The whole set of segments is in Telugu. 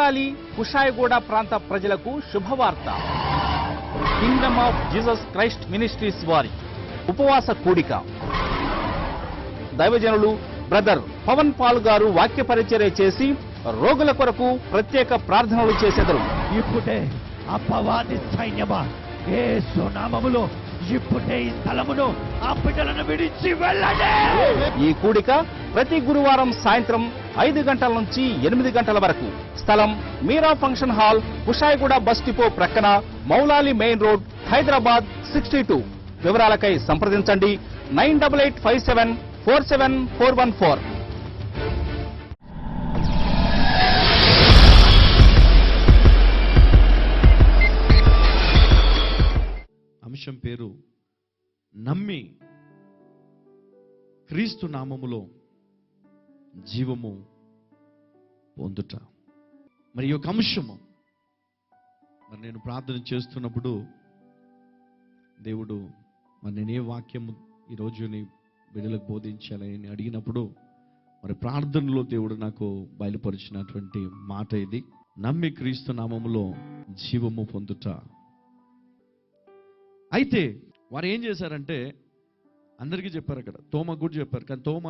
మౌలాలి కుషాయిగూడ ప్రాంత ప్రజలకు శుభవార్త. Kingdom of Jesus Christ Ministries వారి ఉపవాస కూడిక. దైవజనులు బ్రదర్ పవన్ పాల్ గారు వాక్య పరిచర్య చేసి రోగుల కొరకు ప్రత్యేక ప్రార్థనలు చేసెదరు. ఇప్పుడే అపవాది సైన్యమా యేసు నామములో ఇప్పుడే ఈ స్థలమును ఆ బిడ్డలను విడిచి వెళ్ళండి. ఈ కూడిక ప్రతి గురువారం సాయంత్రం 5 గంటల నుంచి 8 గంటల వరకు. స్థలం Meera function hall, Kushaiguda bus depot ప్రక్కన, మౌలాలి మెయిన్ రోడ్, హైదరాబాద్ 62. వివరాలకై సంప్రదించండి 9885747414. అంశం పేరు నమ్మి క్రీస్తు నామములో జీవము పొందుట. మరి ఈ యొక్క అంశము మరి నేను ప్రార్థన చేస్తున్నప్పుడు దేవుడు మరి నేనే వాక్యము ఈరోజు నీ బిడ్డలకు బోధించాలని అడిగినప్పుడు మరి ప్రార్థనలో దేవుడు నాకు బయలుపరిచినటువంటి మాట ఇది. నమ్మి క్రీస్తు నామములో జీవము పొందుట. అయితే వారు ఏం చేశారంటే అందరికీ చెప్పారు, అక్కడ తోమ కూడా చెప్పారు. కానీ తోమ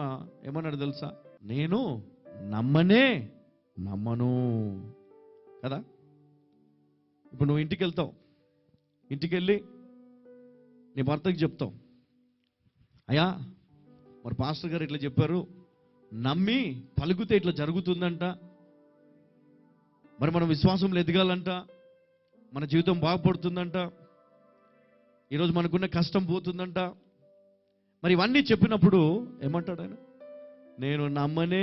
ఏమన్నాడు తెలుసా? నేను నమ్మను కదా. ఇప్పుడు నువ్వు ఇంటికి వెళ్తావు, ఇంటికి వెళ్ళి నీ భర్తకి చెప్తావు, అయ్యా మరి పాస్టర్ గారు ఇట్లా చెప్పారు, నమ్మి పలుకుతే ఇట్లా జరుగుతుందంట, మరి మనం విశ్వాసంలో ఎదగాలంట, మన జీవితం బాగుపడుతుందంట, ఈరోజు మనకున్న కష్టం పోతుందంట. మరి ఇవన్నీ చెప్పినప్పుడు ఏమంటాడు ఆయన? నేను నమ్మను.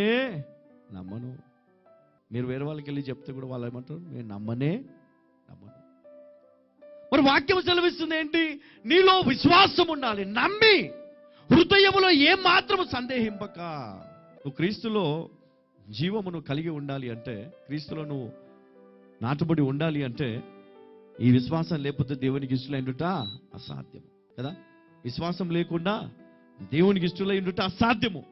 మీరు వేరే వాళ్ళకి వెళ్ళి చెప్తే కూడా వాళ్ళు ఏమంటారు? నేను నమ్మను. మరి వాక్యం సెలవిస్తుంది ఏంటి? నీలో విశ్వాసం ఉండాలి, నమ్మి హృదయములో ఏం మాత్రము సందేహింపక. నువ్వు క్రీస్తులో జీవమును కలిగి ఉండాలి అంటే, క్రీస్తులో నువ్వు నాటుబడి ఉండాలి అంటే, ఈ విశ్వాసం లేకపోతే దేవునికి ఇష్టలైనట అసాధ్యము కదా. విశ్వాసం లేకుండా దేవునికి ఇష్టలైనట అసాధ్యము.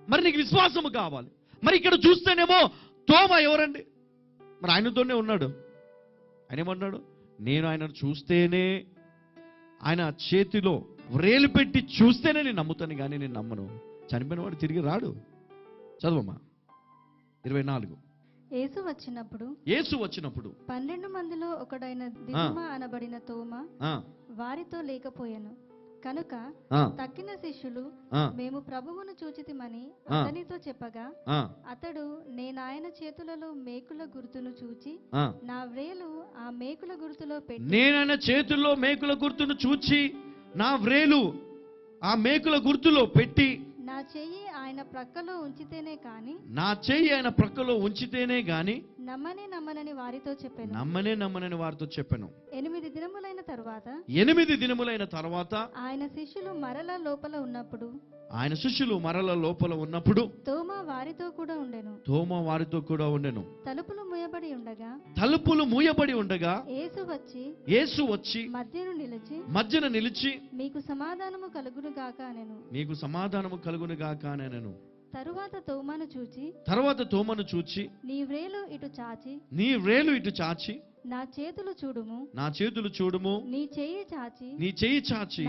మరి నీకు విశ్వాసము కావాలి. మరి ఇక్కడ చూస్తేనేమో తోమ ఎవరండి? మరి ఆయనతోనే ఉన్నాడు. ఆయన ఏమన్నాడు? నేను ఆయనను చూస్తేనే, ఆయన చేతిలో వ్రేలు పెట్టి చూస్తేనే నేను నమ్ముతాను, కానీ నేను నమ్మను. చనిపోయిన వాడు తిరిగి రాడు. చదవమ్మా 24. యేసు వచ్చినప్పుడు 12 మందిలో ఒకడైన దిదుమ అనబడిన తోమ వారితో లేకపోయాను కనుక తక్కిన శిష్యులు మేము ప్రభువును చూచితిమని అతనితో చెప్పగా, అతడు నేనాయన చేతులలో మేకుల గుర్తును చూచి నా వ్రేలు ఆ మేకుల గుర్తులో పెట్టి, నేనాయన చేతుల్లో మేకుల గుర్తును చూచి నా వ్రేలు ఆ మేకుల గుర్తులో పెట్టి, నా చెయ్యి ఆయన ప్రక్కలో ఉంచితేనే గాని నమ్మనని వారితో చెప్పాను. 8 దినములైన తరువాత ఆయన శిష్యులు మరల లోపల ఉన్నప్పుడు తోమ వారితో కూడా ఉండెను. తలుపులు మూయబడి ఉండగా యేసు వచ్చి మధ్యన నిలిచి మీకు సమాధానము కలుగును గాక అనెను. తరువాత తోమను చూచి నీ వ్రేలు ఇటు చాచి నా చేతులు చూడుము నీ చెయ్యి చాచి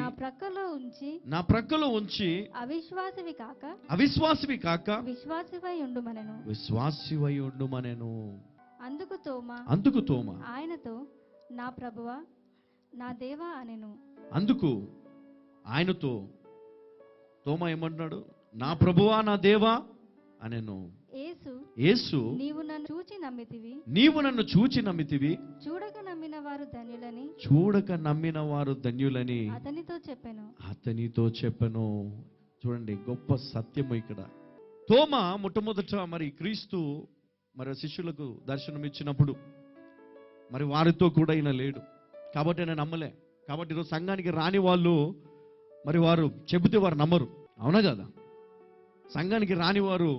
నా ప్రక్కలో ఉంచి అవిశ్వాసివి కాక విశ్వాసివై ఉండుమనెను. అందుకు తోమ ఆయనతో నా ప్రభువా నా దేవా అనెను. అందుకు ఆయనతో తోమ ఏమంటున్నాడు? నా ప్రభువా నా దేవా అనెను. యేసు నీవు నన్ను చూచి నమ్మితివి, చూడక నమ్మిన వారు ధన్యులని అతనితో చెప్పెను. చూడండి, గొప్ప సత్యము ఇక్కడ. తోమ మొట్టమొదట మరి క్రీస్తు మరి శిష్యులకు దర్శనం ఇచ్చినప్పుడు మరి వారితో కూడా ఈయన లేడు కాబట్టి నేను నమ్మలే. కాబట్టి ఈరోజు సంఘానికి రాని వాళ్ళు మరి వారు చెబితే వారు నమ్మరు, అవునా కదా? సంఘానికి రాని వారు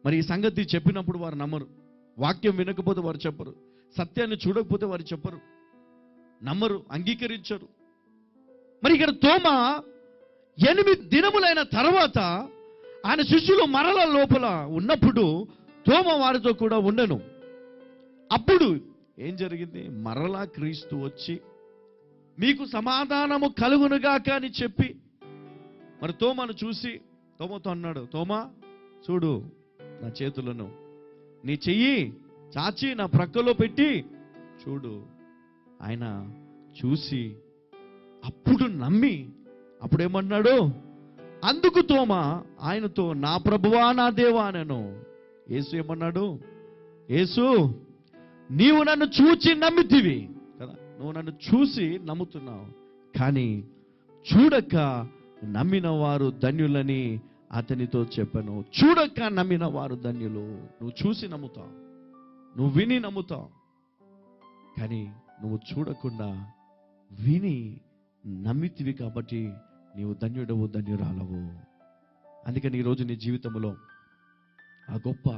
మరి ఈ సంగతి చెప్పినప్పుడు వారు నమ్మరు. వాక్యం వినకపోతే వారు చెప్పరు, సత్యాన్ని చూడకపోతే వారు చెప్పరు, నమ్మరు, అంగీకరించరు. మరి ఇక్కడ తోమ 8 దినములైన తర్వాత ఆయన శిష్యులు మరల లోపల ఉన్నప్పుడు తోమ వారితో కూడా ఉండెను. అప్పుడు ఏం జరిగింది? మరలా క్రీస్తు వచ్చి మీకు సమాధానము కలుగునుగాక అని చెప్పి మరి తోమాను చూసి తోమతో అన్నాడు, తోమా చూడు నా చేతులను, నీ చెయ్యి చాచి నా ప్రక్కలో పెట్టి చూడు. ఆయన చూసి అప్పుడు నమ్మి అప్పుడేమన్నాడు? అందుకు తోమా ఆయనతో, నా ప్రభువా నా దేవా అనెను. యేసు ఏమన్నాడు? యేసు నీవు నన్ను చూచి నమ్మితివి కదా, నువ్వు నన్ను చూసి నమ్ముతున్నావు, కానీ చూడక నమ్మిన వారు ధన్యులని అతనితో చెప్పాను. చూడక నమ్మిన వారు ధన్యులు. నువ్వు చూసి నమ్ముతావు, నువ్వు విని నమ్ముతావు, కానీ నువ్వు చూడకుండా విని నమ్మితివి కాబట్టి నీవు ధన్యుడవు, ధన్యురాలవు. అందుకని ఈరోజు నీ జీవితంలో ఆ గొప్ప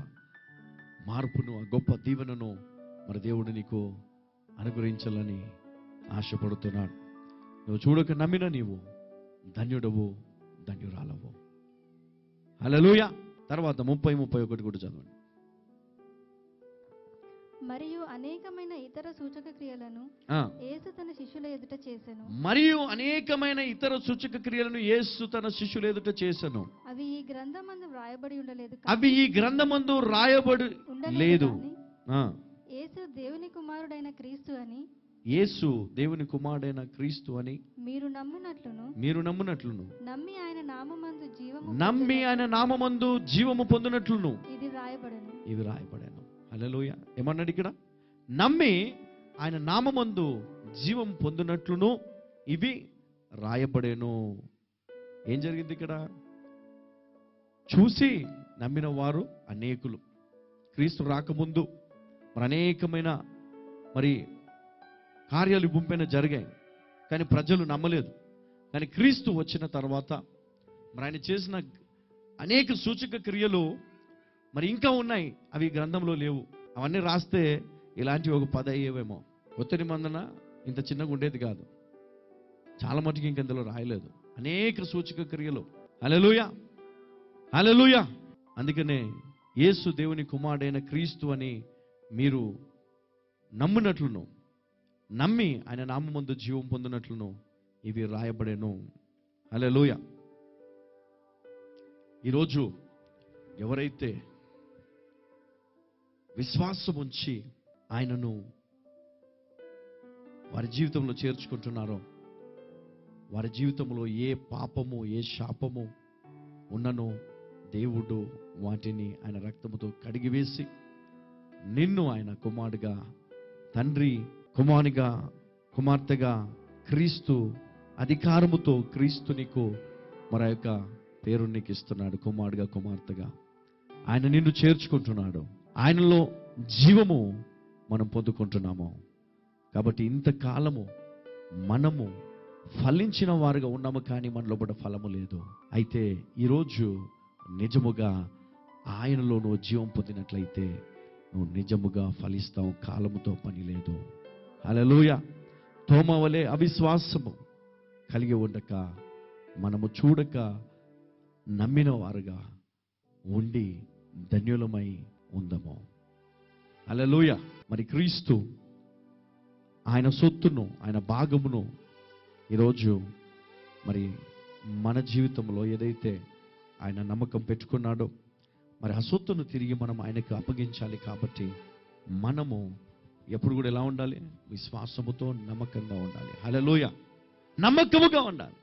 మార్పును, ఆ గొప్ప దీవెనను మరి దేవుడు నీకు అనుగ్రహించాలని ఆశపడుతున్నాడు. నువ్వు చూడక నమ్మిన నీవు ధన్యుడవు, ధన్యురాలవు. హల్లెలూయా. తర్వాత 30-31 కూడా చదవండి. మరియు అనేకమైన ఇతర సూచక క్రియలను యేసు తన శిష్యుల ఎదుట చేసెను. మరియు అనేకమైన ఇతర సూచక క్రియలను యేసు తన శిష్యుల ఎదుట చేసెను. అవి ఈ గ్రంథమందు వ్రాయబడి ఉండలేదు. అవి ఈ గ్రంథమందు రాయబడి లేదు. యేసు దేవుని కుమారుడైన క్రీస్తు అని, యేసు దేవుని కుమారుడైన క్రీస్తు అని మీరు నమ్మునట్లును నమ్మి ఆయన నామమందు జీవము పొందినట్లును ఇది వ్రాయబడెను. హల్లెలూయా. ఏమన్నాడు ఇక్కడ? నమ్మి ఆయన నామమందు జీవం పొందినట్లును ఇవి రాయబడేను. ఏం జరిగింది ఇక్కడ? చూసి నమ్మిన వారు అనేకులు. క్రీస్తు రాకముందు మరి అనేకమైన మరి కార్యాలు గుంపెన జరిగాయి, కానీ ప్రజలు నమ్మలేదు. కానీ క్రీస్తు వచ్చిన తర్వాత మరి ఆయన చేసిన అనేక సూచక క్రియలు మరి ఇంకా ఉన్నాయి, అవి గ్రంథంలో లేవు. అవన్నీ రాస్తే ఇలాంటివి ఒక 10 అయ్యేవేమో. కొత్త నిబంధన ఇంత చిన్నగా ఉండేది కాదు, చాలా మటుకు ఇంక ఇందులో రాయలేదు. అనేక సూచక క్రియలు. హల్లెలూయా, హల్లెలూయా. అందుకనే యేసు దేవుని కుమారుడైన క్రీస్తు అని మీరు నమ్మునట్లును, నమ్మి ఆయన నామమందు జీవం పొందినట్లును ఇవి రాయబడేను. హల్లెలూయా. ఈరోజు ఎవరైతే విశ్వాసం ఉంచి ఆయనను వారి జీవితంలో చేర్చుకుంటున్నారో, వారి జీవితంలో ఏ పాపము, ఏ శాపము ఉన్ననో దేవుడు వాటిని ఆయన రక్తముతో కడిగివేసి నిన్ను ఆయన కుమారుడిగా, తండ్రి కుమారునిగా, కుమార్తెగా, క్రీస్తు అధికారముతో క్రీస్తు నీకు మరి యొక్క పేరు నీకు ఇస్తున్నాడు. కుమారుడిగా, కుమార్తెగా ఆయన నిన్ను చేర్చుకుంటున్నాడు. ఆయనలో జీవము మనం పొందుకుంటున్నాము. కాబట్టి ఇంతకాలము మనము ఫలించిన వారుగా ఉన్నాము, కానీ మన లోపల ఫలము లేదు. అయితే ఈరోజు నిజముగా ఆయనలో నువ్వు జీవం పొందినట్లయితే నువ్వు నిజముగా ఫలిస్తావు. కాలముతో పని లేదు. హల్లెలూయా. తోమ వలె అవిశ్వాసము కలిగి ఉండక మనము చూడక నమ్మిన వారుగా ఉండి ధన్యులమై ఉందము. హల్లెలూయా. మరి క్రీస్తు ఆయన సొత్తును, ఆయన భాగమును ఈరోజు మరి మన జీవితంలో ఏదైతే ఆయన నమ్మకం పెట్టుకున్నాడో మరి ఆ సొత్తును తిరిగి మనం ఆయనకు అప్పగించాలి. కాబట్టి మనము ఎప్పుడు కూడా ఎలా ఉండాలి? విశ్వాసముతో నమ్మకంగా ఉండాలి. హల్లెలూయా. నమ్మకముగా ఉండాలి.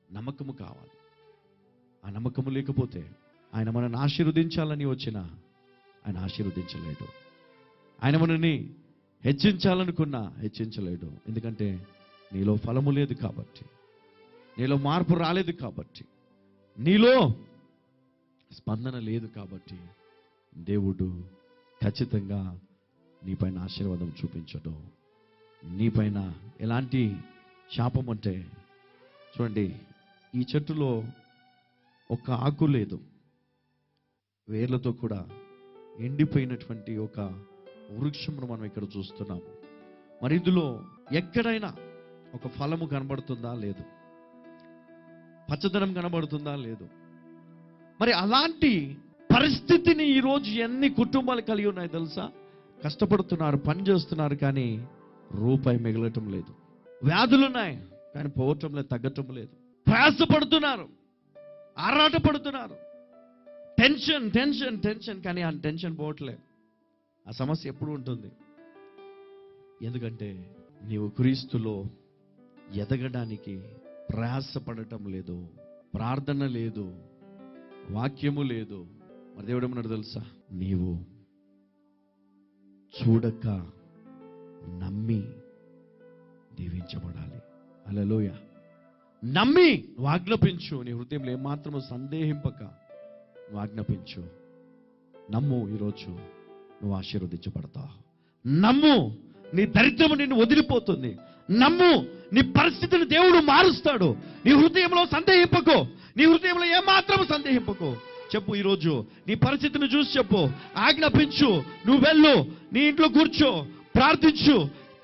నమ్మకము కావాలి. ఆ నమ్మకము లేకపోతే ఆయన మనల్ని ఆశీర్వదించాలని వచ్చినా ఆయన ఆశీర్వదించలేడు. ఆయన మనల్ని హెచ్చించాలనుకున్నా హెచ్చించలేడు. ఎందుకంటే నీలో ఫలము లేదు కాబట్టి, నీలో మార్పు రాలేదు కాబట్టి, నీలో స్పందన లేదు కాబట్టి దేవుడు ఖచ్చితంగా నీపైన ఆశీర్వాదం చూపించడు. నీపైన ఎలాంటి శాపం అంటే, చూడండి, ఈ చెట్టులో ఒక ఆకు లేదు, వేర్లతో కూడా ఎండిపోయినటువంటి ఒక వృక్షమును మనం ఇక్కడ చూస్తున్నాము. మరి ఇందులో ఎక్కడైనా ఒక ఫలము కనబడుతుందా? లేదు. పచ్చదనం కనబడుతుందా? లేదు. మరి అలాంటి పరిస్థితిని ఈరోజు ఎన్ని కుటుంబాలు కలిగి ఉన్నాయి తెలుసా? కష్టపడుతున్నారు, పని చేస్తున్నారు, కానీ రూపాయి మిగలటం లేదు. వ్యాధులున్నాయి కానీ పోవటం లేదు, తగ్గటం లేదు. ప్రయాసపడుతున్నారు, ఆరాట పడుతున్నారు, టెన్షన్ టెన్షన్ టెన్షన్, కానీ ఆ టెన్షన్ పోవట్లేదు. ఆ సమస్య ఎప్పుడు ఉంటుంది? ఎందుకంటే నీవు క్రీస్తులో ఎదగడానికి ప్రయాసపడటం లేదు, ప్రార్థన లేదు, వాక్యము లేదు. మరి దేవుడు ఏమన్నాడు తెలుసా? నీవు చూడక నమ్మి దీవించబడాలి. హల్లెలూయా. నమ్మి నువ్వు ఆజ్ఞాపించు, నీ హృదయంలో ఏమాత్రము సందేహింపక నువ్వు ఆజ్ఞాపించు. నమ్ము, ఈరోజు నువ్వు ఆశీర్వదించబడతావు. నమ్ము, నీ దరిద్రము నిన్ను వదిలిపోతుంది. నమ్ము, నీ పరిస్థితిని దేవుడు మారుస్తాడు. నీ హృదయంలో సందేహింపకు, నీ హృదయంలో ఏమాత్రము సందేహింపకు. చెప్పు, ఈరోజు నీ పరిస్థితిని చూసి చెప్పు, ఆజ్ఞాపించు. నువ్వు వెళ్ళు, నీ ఇంట్లో కూర్చో, ప్రార్థించు,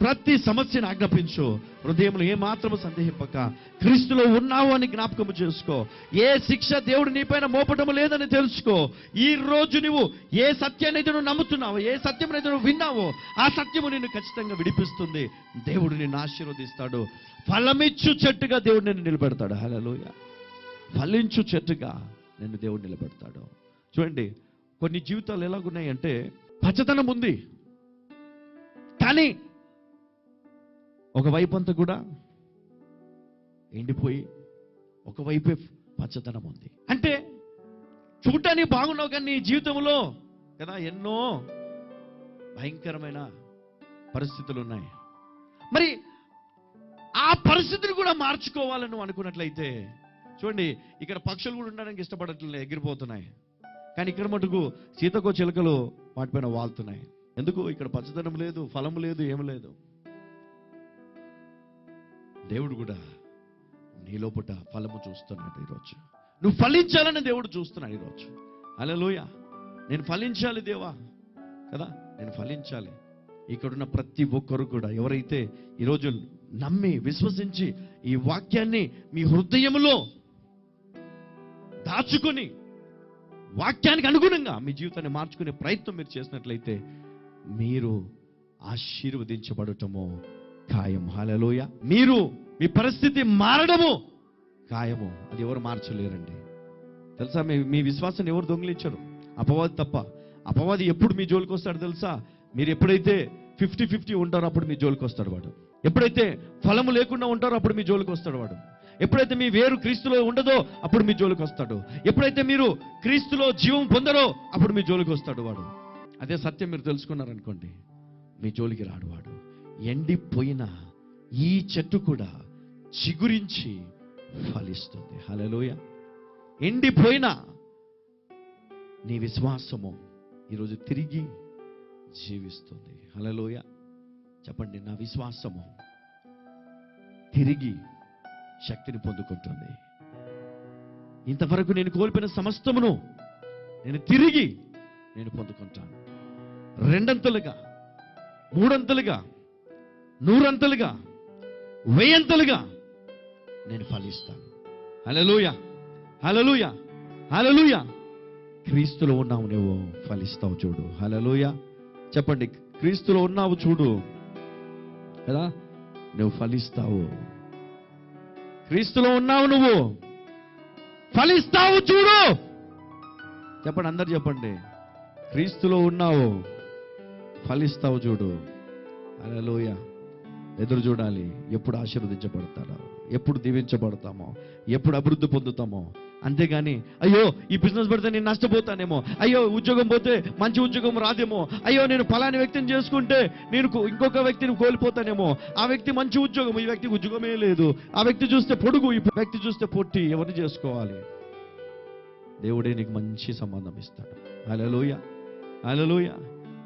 ప్రతి సమస్యను ఆజ్ఞాపించు. హృదయంలో ఏమాత్రము సందేహింపక క్రీస్తులో ఉన్నావు అని జ్ఞాపకము చేసుకో. ఏ శిక్ష దేవుడు నీపైన మోపటము లేదని తెలుసుకో. ఈ రోజు నువ్వు ఏ సత్యాన్ని అయితే నువ్వు నమ్ముతున్నావో, ఏ సత్యం అయితే నువ్వు విన్నావో, ఆ సత్యము నిన్ను ఖచ్చితంగా విడిపిస్తుంది. దేవుడు నిన్ను ఆశీర్వదిస్తాడు. ఫలమిచ్చు చెట్టుగా దేవుడు నిన్ను నిలబెడతాడు. హల్లెలూయా. ఫలించు చెట్టుగా నిన్ను దేవుడు నిలబెడతాడు. చూడండి, కొన్ని జీవితాలు ఎలాగున్నాయంటే పచ్చదనం ఉంది, కానీ ఒకవైపు అంతా కూడా ఎండిపోయి ఒకవైపే పచ్చదనం ఉంది. అంటే చూడటానికి బాగున్నావు, కానీ నీ జీవితంలో కదా ఎన్నో భయంకరమైన పరిస్థితులు ఉన్నాయి. మరి ఆ పరిస్థితిని కూడా మార్చుకోవాలని నువ్వు అనుకున్నట్లయితే, చూడండి, ఇక్కడ పక్షులు కూడా ఉండడానికి ఇష్టపడట్లేదు, ఎగిరిపోతున్నాయి. కానీ ఇక్కడ మటుకు సీతకో చిలకలు వాటిపైన వాళ్తున్నాయి. ఎందుకు? ఇక్కడ పచ్చదనం లేదు, ఫలము లేదు, ఏమి లేదు. దేవుడు కూడా నీ లోపట ఫలము చూస్తున్నాడు ఈరోజు. నువ్వు ఫలించాలని దేవుడు చూస్తున్నాడు ఈరోజు. హల్లెలూయా. నేను ఫలించాలి దేవా కదా, నేను ఫలించాలి. ఇక్కడున్న ప్రతి ఒక్కరు కూడా ఎవరైతే ఈరోజు నమ్మి విశ్వసించి ఈ వాక్యాన్ని మీ హృదయంలో దాచుకొని వాక్యానికి అనుగుణంగా మీ జీవితాన్ని మార్చుకునే ప్రయత్నం మీరు చేసినట్లయితే మీరు ఆశీర్వదించబడటము ఖాయం. హల్లెలూయా. మీరు మీ పరిస్థితి మారడము ఖాయము. అది ఎవరు మార్చలేరండి. తెలుసా? మీ విశ్వాసాన్ని ఎవరు దొంగిలించరు, అపవాది తప్ప. అపవాది ఎప్పుడు మీ జోలికి వస్తాడు తెలుసా? మీరు ఎప్పుడైతే 50-50 ఉంటారో అప్పుడు మీ జోలికి వస్తాడు వాడు. ఎప్పుడైతే ఫలము లేకుండా ఉంటారో అప్పుడు మీ జోలికి వస్తాడు వాడు. ఎప్పుడైతే మీ వేరు క్రీస్తులో ఉండదో అప్పుడు మీ జోలికి వస్తాడు. ఎప్పుడైతే మీరు క్రీస్తులో జీవం పొందరో అప్పుడు మీ జోలికి వస్తాడు వాడు. అదే సత్యం మీరు తెలుసుకున్నారనుకోండి, మీ జోలికి రాడు వాడు. ఎండిపోయిన ఈ చెట్టు కూడా చిగురించి ఫలిస్తుంది. హల్లెలూయా. ఎండిపోయిన నీ విశ్వాసము ఈరోజు తిరిగి జీవిస్తుంది. హల్లెలూయా. చెప్పండి, నా విశ్వాసము తిరిగి శక్తిని పొందుకుంటుంది. ఇంతవరకు నేను కోల్పోయిన సమస్తమును తిరిగి పొందుకుంటాను. 2 3 100 1000 నేను ఫలిస్తాను. హల్లెలూయా. హల్లెలూయా. హల్లెలూయా. క్రీస్తులో ఉన్నావు, నువ్వు ఫలిస్తావు చూడు. హల్లెలూయా. చెప్పండి, క్రీస్తులో ఉన్నావు చూడు కదా, నువ్వు ఫలిస్తావు. క్రీస్తులో ఉన్నావు, నువ్వు ఫలిస్తావు చూడు. చెప్పండి, అందరు చెప్పండి, క్రీస్తులో ఉన్నావు, ఫలిస్తావు చూడు. హల్లెలూయా. ఎదురు చూడాలి, ఎప్పుడు ఆశీర్వదించబడతారో, ఎప్పుడు దీవించబడతామో, ఎప్పుడు అభివృద్ధి పొందుతామో. అంతేగాని అయ్యో ఈ బిజినెస్ పెడితే నేను నష్టపోతానేమో, అయ్యో ఉద్యోగం పోతే మంచి ఉద్యోగం రాదేమో, అయ్యో నేను ఫలాని వ్యక్తిని చేసుకుంటే నేను ఇంకొక వ్యక్తిని కోల్పోతానేమో, ఆ వ్యక్తి మంచి ఉద్యోగం, ఈ వ్యక్తికి ఉద్యోగమే లేదు, ఆ వ్యక్తి చూస్తే పొడుగు, ఈ వ్యక్తి చూస్తే పొట్టి, ఎవరిని చేసుకోవాలి? దేవుడే నీకు మంచి సంబంధం ఇస్తాడు. హల్లెలూయా. హల్లెలూయా.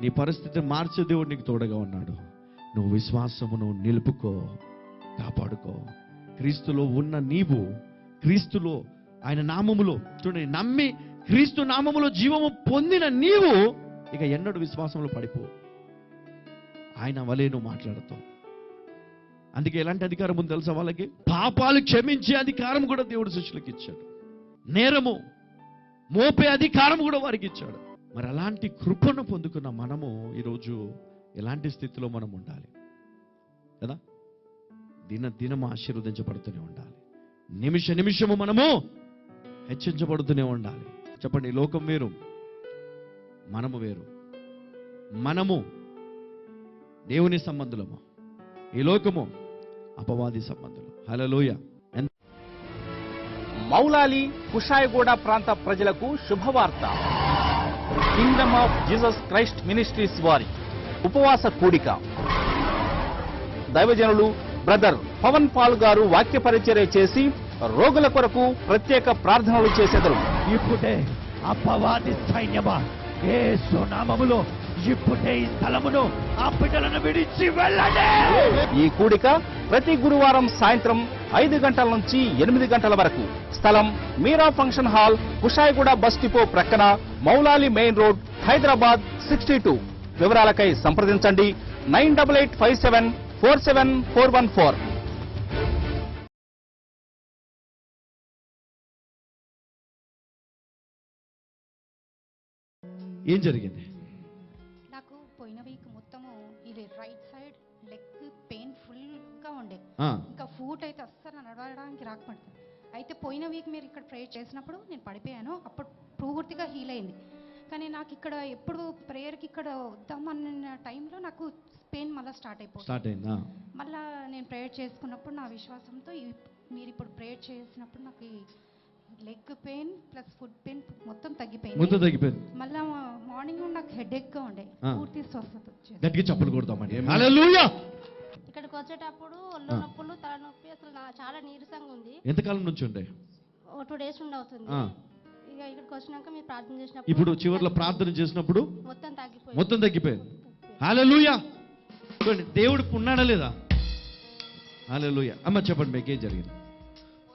నీ పరిస్థితిని మార్చే దేవుడు నీకు తోడుగా ఉన్నాడు. నువ్వు విశ్వాసమును నిలుపుకో, కాపాడుకో. క్రీస్తులో ఉన్న నీవు, క్రీస్తులో ఆయన నామములో చూడండి, నమ్మి క్రీస్తు నామములో జీవము పొందిన నీవు ఇక ఎన్నడూ విశ్వాసంలో పడిపో. ఆయన వలే నువ్వు మాట్లాడతావు. అందుకే ఎలాంటి అధికారం ఉంది తెలుసా వాళ్ళకి? పాపాలు క్షమించే అధికారం కూడా దేవుడు శిష్యులకు ఇచ్చాడు. నేరము మోపే అధికారం కూడా వారికి ఇచ్చాడు. మరి అలాంటి కృపను పొందుకున్న మనము ఈరోజు ఎలాంటి స్థితిలో మనం ఉండాలి కదా? దినం ఆశీర్వదించబడుతూనే ఉండాలి. నిమిషము మనము హెచ్చించబడుతూనే ఉండాలి. చెప్పండి, ఈ లోకం వేరు, మనము వేరు. మనము దేవుని సంబంధులము, ఈ లోకము అపవాది సంబంధులు. హల్లెలూయా. మౌలాలి కుషాయిగూడ ప్రాంత ప్రజలకు శుభవార్త. Kingdom of Jesus Christ Ministries వారి ఉపవాస కూడిక. దైవజనులు బ్రదర్ పవన్ పాల్ గారు వాక్య పరిచర్య చేసి రోగుల కొరకు ప్రత్యేక ప్రార్థనలు చేసెదరు. ఇప్పుడే అపవాది సైన్యమా, యేసు నామములో ఇప్పుడే ఈ స్థలమును ఆ బిడ్డలను విడిచి వెళ్ళండి. ఈ కూడిక ప్రతి గురువారం సాయంత్రం 5 గంటల నుంచి 8 గంటల వరకు. స్థలం Meera function hall, Kushaiguda bus depot ప్రక్కన, మౌలాలి మెయిన్ రోడ్, హైదరాబాద్ 62. వివరాలకై సంప్రదించండి 9885747414. ఏం జరిగింది? నాకు పోయిన వీక్ మొత్తము ఇది right side leg pain full గా ఉండే, ఇంకా ఫుట్ అయితే అస్సలు నడవడానికి రాకపోతుంది. అయితే పోయిన వీక్ మీరు ఇక్కడ ప్రేయర్ చేసినప్పుడు నేను పడిపోయాను, అప్పుడు పూర్తిగా హీల్ అయింది. కానీ నాకు ఇక్కడ ఎప్పుడు ప్రేయర్కి ఇక్కడ వద్దామన్న టైంలో నాకు పెయిన్ మళ్ళీ స్టార్ట్ అయిపోయింది. మళ్ళీ నేను ప్రేయర్ చేసుకున్నప్పుడు నా విశ్వాసంతో మీరు ఇప్పుడు ప్రేయర్ చేసినప్పుడు నాకు leg pain plus food pain మొత్తం తగ్గిపోయింది. మళ్ళీ మార్నింగ్ నాకు హెడేక్ గా ఉండే, పూర్తి స్వస్థత వచ్చేది. గట్టిగా చప్పట్లు కొడతామండి. హల్లెలూయా. ఇక్కడికి వచ్చేటప్పుడు ఒళ్ళు నొప్పులు, తలనొప్పి, అసలు చాలా నీరసంగా ఉంది. ఎంతకాలం నుంచి ఉండే? 2 days నుండి అవుతుంది. ఇక ఇక్కడికి వచ్చినాక మీరు ప్రార్థన చేసినప్పుడు, ఇప్పుడు చివర్లో ప్రార్థన చేసినప్పుడు మొత్తం తగ్గిపోయింది. హల్లెలూయా. చూడండి, దేవుడు ఉన్నాడా లేదా? హల్లెలూయా. అమ్మ చెప్పండి, మీకేం జరిగింది?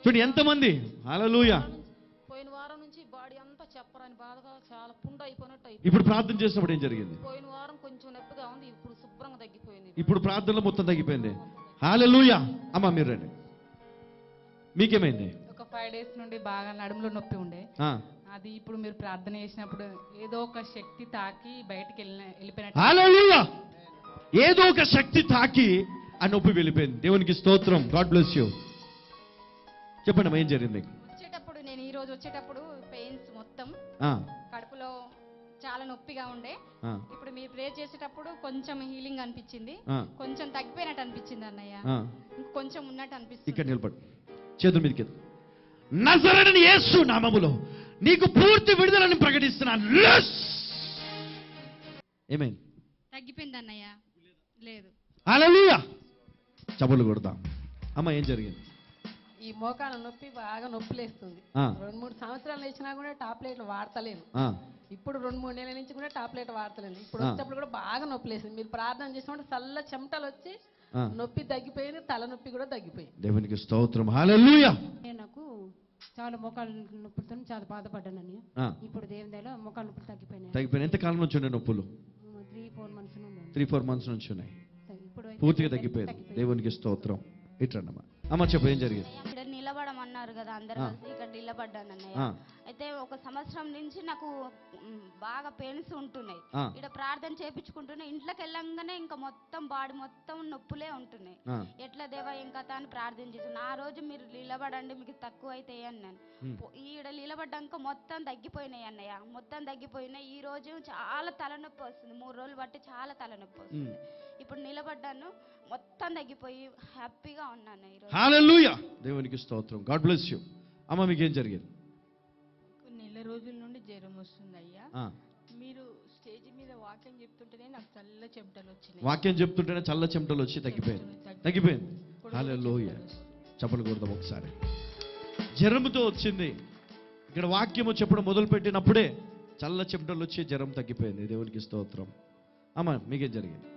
చూడండి ఎంతమంది. హల్లెలూయా. పోయిన వారం నుంచి బాడీ అంతా చెప్పరాని బాధగా చాలా పుండు అయిపోయినట్టు. ఇప్పుడు ప్రార్థన చేసినప్పుడు ఏం జరిగింది? పోయిన వారం కొంచెం నొప్పిగా ఉంది, ఇప్పుడు శుభ్రంగా తగ్గిపోయింది. ఇప్పుడు ప్రార్థనలో మొత్తం తగ్గిపోయింది. హల్లెలూయా. అమ్మ మీరు రండి, మీకేమైంది? ఒక 5 days నుండి బాగా నడుములో నొప్పి ఉండే, అది ఇప్పుడు మీరు ప్రార్థన చేసినప్పుడు ఏదో ఒక శక్తి తాకి బయటికి వెళ్ళిపోయినట్టు. హల్లెలూయా. ఏదో ఒక శక్తి తాకి ఆ నొప్పి వెళ్ళిపోయింది. దేవునికి స్తోత్రం. God bless you. చెప్పండి అమ్మా, ఏం జరిగింది? వచ్చేటప్పుడు నేను ఈ రోజు వచ్చేటప్పుడు పెయిన్స్ మొత్తం కడుపులో చాలా నొప్పిగా ఉండే, ఇప్పుడు మీరు ప్రేయర్ చేసేటప్పుడు కొంచెం హీలింగ్ అనిపించింది, కొంచెం తగ్గిపోయినట్టు అనిపించింది అన్నయ్య, కొంచెం ఉన్నట్టు అనిపిస్తుంది. ఇక్కడ నిలబడు, చేతుల మీదకి. నజరేయుడైన యేసు నామములో నీకు పూర్తి విడుదలని ప్రకటిస్తున్నాను. ఏమైంది? తగ్గిపోయింది అన్నయ్య. లేదు. హల్లెలూయా. చప్పట్లు కొడదాం. అమ్మ ఏం జరిగింది? ఈ మోకాల నొప్పి బాగా నొప్పిలేస్తుంది. 2-3 సంవత్సరాలు వేసినా కూడా టాబ్లెట్లు వాడతలేను. ఇప్పుడు 2-3 నెలల నుంచి కూడా టాబ్లెట్ వాడతలేను. ఇప్పుడు వచ్చేటప్పుడు కూడా బాగా నొప్పిలేస్తుంది. మీరు ప్రార్థన చేసినప్పుడు చల్ల చెమటలు వచ్చి నొప్పి తగ్గిపోయింది, తలనొప్పి కూడా తగ్గిపోయింది. దేవునికి స్తోత్రం. హల్లెలూయా. నాకు చాలా మోకాళ్ళ నొప్పులతో చాలా బాధపడ్డానని, ఇప్పుడు దేవుని దయలో మోకాళ్ళ నొప్పులు తగ్గిపోయినాయి. ఎంత కాలం నుంచి ఉండే నొప్పులు? 3-4 months నుంచి ఉన్నాయి. పూర్తిగా తగ్గిపోయింది. దేవునికి స్తోత్రం. ఇట్లన్నమా. అమ్మ చెప్పు, ఏం జరిగింది? ఇక్కడ నిలబడమన్నారు కదా అందరు కలిసి, ఇక్కడ నిలబడ్డాను అన్నయ్య. అయితే 1 సంవత్సరం నుంచి నాకు బాగా పెయిన్స్ ఉంటున్నాయి. ఇక్కడ ప్రార్థన చేపించుకుంటున్నా, ఇంట్లోకి వెళ్ళంగానే ఇంకా మొత్తం బాడీ మొత్తం నొప్పులే ఉంటున్నాయి. ఎట్లా దేవా ఇంకా అని ప్రార్థన చేసాను. ఆ రోజు మీరు నిలబడండి, మీకు తక్కువ అవుతాయి అన్నాను. ఈడ నిలబడ్డాక మొత్తం తగ్గిపోయినాయి అన్నయ్య, మొత్తం తగ్గిపోయినాయి. ఈ రోజు చాలా తలనొప్పి వస్తుంది, 3 రోజులు బట్టి చాలా తలనొప్పి వస్తుంది. ఇప్పుడు నిలబడ్డాను, మొత్తం తగ్గిపోయి హ్యాపీగా ఉన్నాను ఈరోజు. హల్లెలూయా. దేవునికి స్తోత్రం. God bless you. అమ్మ మీకేం జరిగింది? నెల రోజుల నుండి జ్వరం వస్తుంది అయ్యా. మీరు స్టేజ్ మీద వాక్యం చెప్తుంటేనే నాకు చల్ల చెమటలు వచ్చినాయి. వాక్యం చెప్తుంటేనే చల్ల చెమటలు వచ్చి తగ్గిపోయింది. హల్లెలూయా. చప్పట్లు కొడదాం ఒకసారి. జ్వరంతో వచ్చింది, ఇక్కడ వాక్యము చెప్పడం మొదలు పెట్టినప్పుడే చల్ల చెమటలు వచ్చి జ్వరం తగ్గిపోయింది. దేవునికి స్తోత్రం. అమ్మ మీకేం జరిగింది?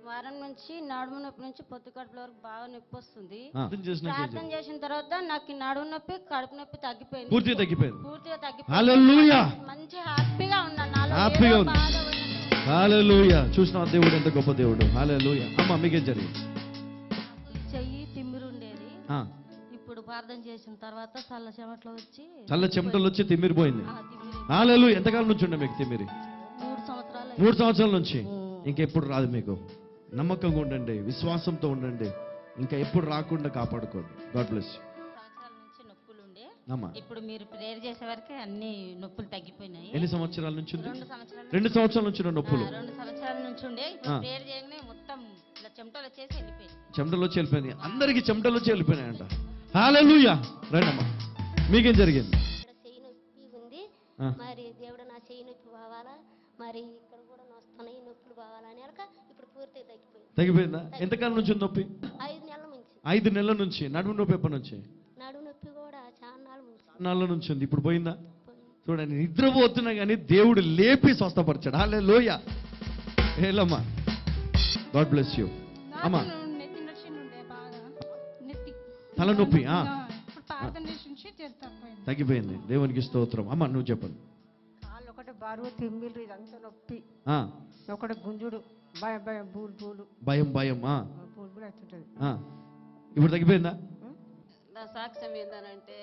వారం నుంచి నడుము నొప్పి నుంచి పొత్తు కడుపుల వరకు బాగా నొప్పి వస్తుంది. ప్రార్థన చేసిన తర్వాత నాకు నడుము నొప్పి, కడుపు నొప్పి తగ్గిపోయింది, పూర్తిగా తగ్గిపోయింది. హల్లెలూయా. మంచి హ్యాపీగా ఉన్నాను. హల్లెలూయా. చూసిన దేవుడు ఎంత గొప్ప దేవుడు. హల్లెలూయా. అమ్మ మీకేం జరిగింది? చెయ్యి తిమ్మిరుండేది, ఇప్పుడు ప్రార్థన చేసిన తర్వాత చల్ల చెమటలు వచ్చి తిమ్మిరిపోయింది. హల్లెలూయా. ఎంతకాలం నుంచి ఉండే మీకు తిమ్మిరి? 3 సంవత్సరాల నుంచి. ఇంకెప్పుడు రాదు మీకు. నమ్మకంగా ఉండండి, విశ్వాసంతో ఉండండి, ఇంకా ఎప్పుడు రాకుండా కాపాడుకోండి. God bless you. సంవత్సరాల నుంచి నొప్పులు ఉండే, ఇప్పుడు మీరు ప్రేయర్ చేసే వరకే అన్ని నొప్పులు తగ్గిపోయినాయి. ఎన్ని సంవత్సరాల నుంచి? 2 సంవత్సరాల నుంచి నొప్పులు. 2 సంవత్సరాల నుంచి ఉండే, ప్రేయర్ చేయగానే మొత్తం ఇలా చెమటలు వచ్చేసి వెళ్ళిపోయింది. చెమటలు వచ్చి వెళ్ళిపోయింది. అందరికి చెమటలు వచ్చి వెళ్ళిపోయినాయంట. హల్లెలూయా. రండమ్మా, మీకేం జరిగింది? చెయ్యి నొప్పి ఉంది, మరి దేవుడు నా చెయ్యి నొప్పి పోవాలా, మరి ఇక్కడ కూడా నొస్తున్నాయి నొప్పులు పోవాలని ఇప్పుడు పూర్తిగా తగ్గిపోయిందా? ఎంతకాలం నుంచి నొప్పి? 5 నెలల నుంచి. 5 నెలల నుంచి. నడుము నొప్పి ఎప్పటి నుంచి? నడుము నొప్పి కూడా చాలా నాళ్ళ నుంచి ఉంది. ఇప్పుడు పోయిందా? చూడండి, నిద్రపోతున్నా కానీ దేవుడు లేపి స్వస్థపరిచాడు. హల్లెలూయా. ఏలమ్మా, గాడ్ బ్లెస్ యూ. అమ్మా, తలనొప్పి తగ్గిపోయింది. దేవునికి స్తోత్రం. అమ్మ నువ్వు చెప్పండి. కాళ్ళు ఒకటి బరువు తిమ్మిలు ఇదంతా నొప్పి, ఒకటి గుంజుడు భయం భయం బూలు భయం భయం బూలు అవుతుంటది. ఇప్పుడు తగ్గిపోయిందా? నా సాక్ష్యం ఏంటంటే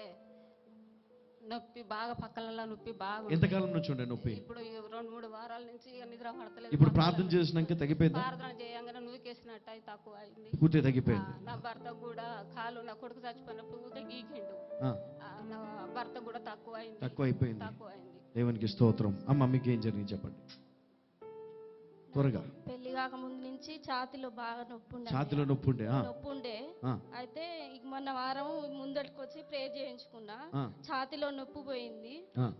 నొప్పి బాగా పక్కలలో నొప్పి బాగా. ఎంతకాలం నుంచి ఉండే నొప్పి? ఇప్పుడు 2-3 వారాల నుంచి నిద్ర పడతలేదు. ఇప్పుడు ప్రార్థన చేసినాక తగ్గిపోయిందా? ప్రార్థన చేయంగానే నూకేసినట్టు అయి తక్కువ అయింది. పూర్తి తగ్గిపోయింది. నా భర్త కూడా కాలు, నా కొడుకు చచ్చిపోయినప్పుడు ఊరికే గీకిండు. నా భర్త కూడా తక్కువ అయిపోయింది. దేవునికి స్తోత్రం. అమ్మ మీకు ఏం జరిగింది చెప్పండి త్వరగా. పెళ్లి కాక ముందు నుంచి ఛాతిలో బాగా నొప్పి ఉండే. అయితే మొన్న వారం ముందటికి వచ్చి ప్రేయర్ చేయించుకున్నా, ఛాతిలో నొప్పి పోయింది.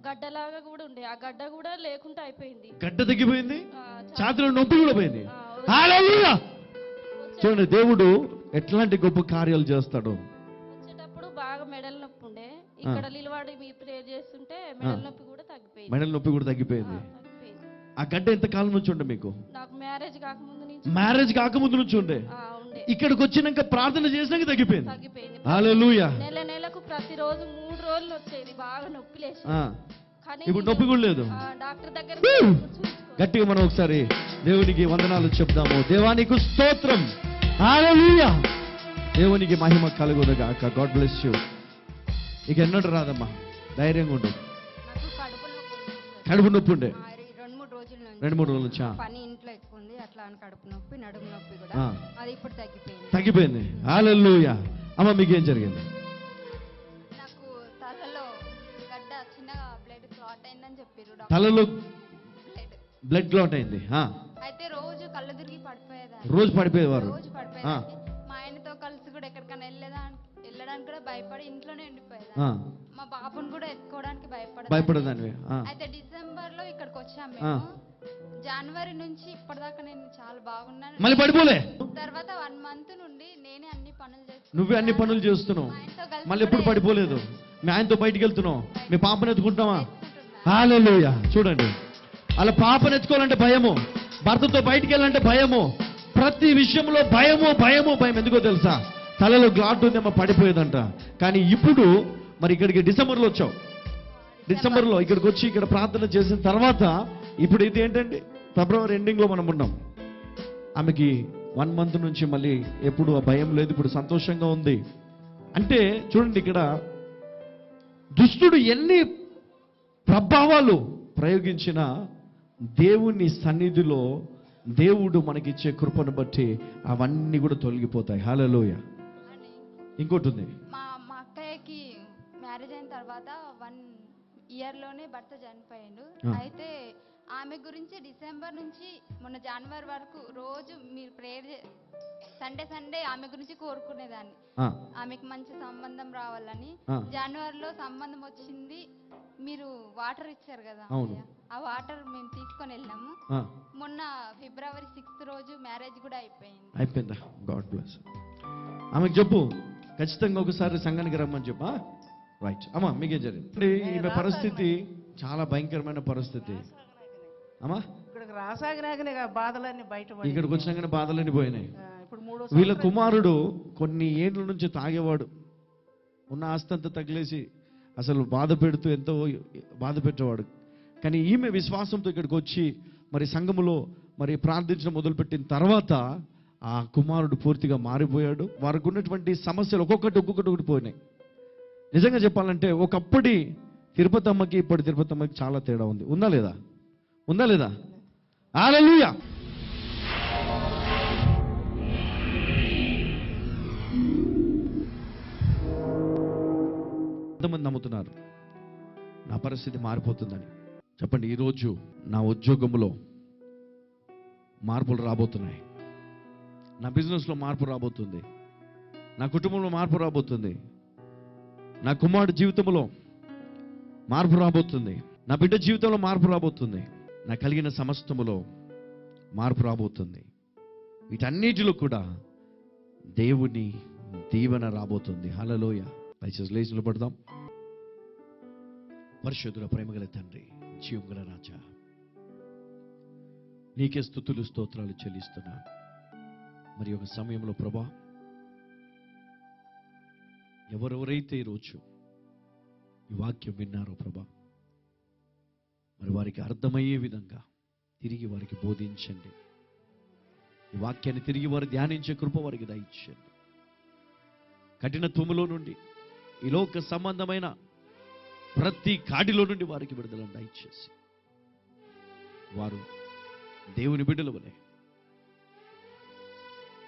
గడ్డలాగా కూడా ఉండే, ఆ గడ్డ కూడా లేకుండా అయిపోయింది. గడ్డ తగ్గిపోయింది, ఛాతిలో నొప్పి కూడా పోయింది. హల్లెలూయా. చూడండి, దేవుడు ఎట్లాంటి గొప్ప కార్యాలు చేస్తాడు. వచ్చేటప్పుడు బాగా మెడల నొప్పి ఉండే, ఇక్కడ నిలబడి మీ ప్రేయర్ చేస్తుంటే మెడల నొప్పి కూడా తగ్గిపోయింది. మెడల నొప్పి కూడా తగ్గిపోయింది. ఆ గడ్డ ఎంత కాలం నుంచి ఉండే మీకు? నాకు మ్యారేజ్ కాకముందు నుంచి ఉండే. ఇక్కడికి వచ్చినాక ప్రార్థన చేసినాక తగ్గిపోయింది. హల్లెలూయా. నెలకు ప్రతిరోజు 3 రోజులు వచ్చేది, బాగా నొప్పి లేచి. ఇప్పుడు నొప్పి కూడా లేదు. డాక్టర్ దగ్గర గట్టిగా మనం ఒకసారి దేవునికి వందనాలు చెప్దాము. దేవానికి స్తోత్రం. హల్లెలూయా. దేవునికి మహిమ కలుగునుగాక. God bless you. ఇక ఎన్నడూ రాదమ్మా, ధైర్యంగా ఉండు. కడుపు నొప్పి ఉండే 2-3 రోజుల నుంచి. పని ఇంట్లో ఎక్కువ ఉంది, అట్లా అని కడుపు నొప్పి, నడుము నొప్పి కూడా, అది ఇప్పుడు తగ్గిపోయింది. హల్లెలూయా. అమ్మ మీకేం జరిగింది? నాకు తలలో గడ్డ చిన్నగా బ్లడ్ క్లాట్ అయిందని చెప్పారు. తలలో బ్లడ్ క్లాట్ అయింది. అయితే రోజు కళ్ళు తిరిగి పడిపోయేదాన్ని. రోజు పడిపోయేవారు. మా ఆయనతో కలిసి కూడా ఎక్కడికైనా వెళ్ళడానికి కూడా భయపడి ఇంట్లోనే ఉండిపోయేదాన్ని. మా బాబుని కూడా ఎత్తుకోవడానికి భయపడేదాన్ని. అయితే డిసెంబర్ లో ఇక్కడికి వచ్చాము మేము. జనవరి నుంచి ఇప్పటిదాకా నేను చాలా బాగున్నాను. మళ్ళీ పడిపోలే. తర్వాత 1 మంత్ నుండి నేనే అన్ని పనులు చేస్తున్నాను. నువ్వే అన్ని పనులు చేస్తున్నావు, మళ్ళీ ఎప్పుడు పడిపోలేదు. మీ ఆయనతో బయటికి వెళ్తున్నావు, మీ పాపను ఎత్తుకుంటావా? హల్లెలూయా. చూడండి, అలా పాపను ఎత్తుకోవాలంటే భయము, భర్తతో బయటికి వెళ్ళాలంటే భయము, ప్రతి విషయంలో భయము భయము భయం. ఎందుకో తెలుసా? తలలో గ్లాట్ ఉందేమో పడిపోయేదంట. కానీ ఇప్పుడు మరి ఇక్కడికి డిసెంబర్లో వచ్చావు. డిసెంబర్లో ఇక్కడికి వచ్చి ఇక్కడ ప్రార్థన చేసిన తర్వాత ఇప్పుడు ఇది ఏంటంటే ఫిబ్రవరి ఎండింగ్లో మనం ఉన్నాం. ఆమెకి 1 మంత్ నుంచి మళ్ళీ ఎప్పుడు ఆ భయం లేదు, ఇప్పుడు సంతోషంగా ఉంది. అంటే చూడండి, ఇక్కడ దుష్టుడు ఎన్ని ప్రభావాలు ప్రయోగించిన దేవుని సన్నిధిలో దేవుడు మనకిచ్చే కృపను బట్టి అవన్నీ కూడా తొలగిపోతాయి. హల్లెలూయా. ఇంకోటి ఉంది, మా అక్కయ్యకి మ్యారేజ్ అయిన తర్వాత 1 ఇయర్ లోనే భర్త చనిపోయాడు. అయితే ఆమె గురించి డిసెంబర్ నుంచి మొన్న జనవరి వరకు రోజు మీరు ప్రేయర్ సండే ఆమె గురించి కోరుకునేదాన్ని, ఆమెకు మంచి సంబంధం రావాలని. జనవరిలో సంబంధం వచ్చింది, మీరు వాటర్ ఇచ్చారు కదా, ఆ వాటర్ మేము తీసుకొని వెళ్ళాము. మొన్న ఫిబ్రవరి 6th రోజు మ్యారేజ్ కూడా అయిపోయిందా? God bless. ఆమెకు చెప్పు, ఖచ్చితంగా ఒకసారి సంఘానికి రమ్మని చెప్పా. రైట్. అమ్మా మీకేం జరిగింది? ఈమె పరిస్థితి చాలా భయంకరమైన పరిస్థితి. అమ్మా ఇక్కడికి వచ్చినాకనే బాధలన్నీ పోయినాయి. వీళ్ళ కుమారుడు కొన్ని ఏళ్ళ నుంచి తాగేవాడు, ఉన్న ఆస్తంతా తగిలేసి అసలు బాధ పెడుతూ ఎంతో బాధ పెట్టేవాడు. కానీ ఈమె విశ్వాసంతో ఇక్కడికి వచ్చి మరి సంఘములో మరి ప్రార్థించడం మొదలుపెట్టిన తర్వాత ఆ కుమారుడు పూర్తిగా మారిపోయాడు. వారికి ఉన్నటువంటి సమస్యలు ఒక్కొక్కటి పోయినాయి. నిజంగా చెప్పాలంటే ఒకప్పటి తిరుపతి అమ్మకి ఇప్పటి తిరుపతి అమ్మకి చాలా తేడా ఉంది. ఉందా లేదా? ఉందా లేదా? హల్లెలూయా. ఎంతమంది నమ్ముతున్నారు నా పరిస్థితి మారిపోతుందని? చెప్పండి. ఈరోజు నా ఉద్యోగంలో మార్పులు రాబోతున్నాయి, నా బిజినెస్లో మార్పు రాబోతుంది, నా కుటుంబంలో మార్పు రాబోతుంది, నా కుమారుడు జీవితంలో మార్పు రాబోతుంది, నా బిడ్డ జీవితంలో మార్పు రాబోతుంది, నా కలిగిన సమస్తములో మార్పు రాబోతుంది. వీటన్నిటిలో కూడా దేవుని దీవెన రాబోతుంది. హల్లెలూయ. దయచేసి లేచి నిలబడదాం. పరిశుద్ధుల ప్రేమగల తండ్రి, జీవగల రాజా, నీకే స్తుతులు స్తోత్రాలు చెల్లిస్తున్నాను. మరి ఒక సమయంలో ప్రభా, ఎవరెవరైతే ఈరోజు ఈ వాక్యం విన్నారో ప్రభా, మరి వారికి అర్థమయ్యే విధంగా తిరిగి వారికి బోధించండి. ఈ వాక్యాన్ని తిరిగి వారు ధ్యానించే కృప వారికి దయచేయండి. కఠినత్వములో నుండి, ఈ లోక సంబంధమైన ప్రతి కాడిలో నుండి వారికి విడుదలను దయచేసి వారు దేవుని బిడ్డల వలె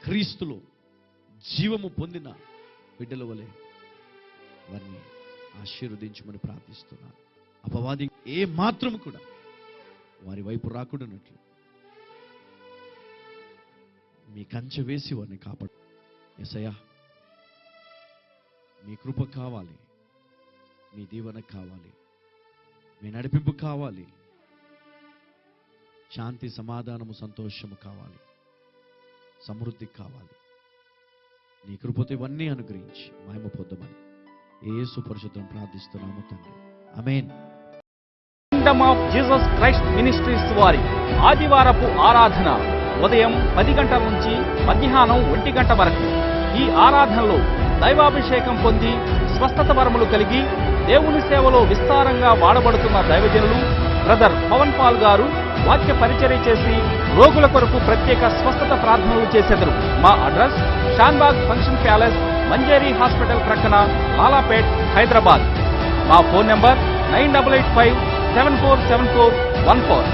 క్రీస్తులో జీవము పొందిన బిడ్డల వలె వారిని ఆశీర్వదించమని ప్రార్థిస్తున్నాను. అపవాది ఏ మాత్రం కూడా వారి వైపు రాకుండానట్లు మీ కంచె వేసి వారిని కాపాడు. యేసయ్యా, మీ కృప కావాలి, మీ దీవెన కావాలి, మీ నడిపింపు కావాలి, శాంతి సమాధానము సంతోషము కావాలి, సమృద్ధి కావాలి. నీ కృపతో ఇవన్నీ అనుగ్రహించి మహిమ పొందమని యేసు పరిశుద్ధం ప్రార్థిస్తున్నాము తండ్రి. Amen. Kingdom of Jesus Christ Ministries వారి ఆదివారపు ఆరాధన ఉదయం 10 గంటల నుంచి మధ్యాహ్నం 1 గంట వరకు. ఈ ఆరాధనలో దైవాభిషేకం పొంది స్వస్థత వరములు కలిగి దేవుని సేవలో విస్తారంగా వాడబడుతున్న దైవజనులు బ్రదర్ పవన్ పాల్ గారు వాక్య పరిచర్య చేసి రోగుల కొరకు ప్రత్యేక స్వస్థత ప్రార్థనలు చేసెదరు. మా address Shanbhag function palace, Manjeri hospital ప్రక్కన, లాలాపేట్, హైదరాబాద్. మా ఫోన్ నంబర్ 9885 747414.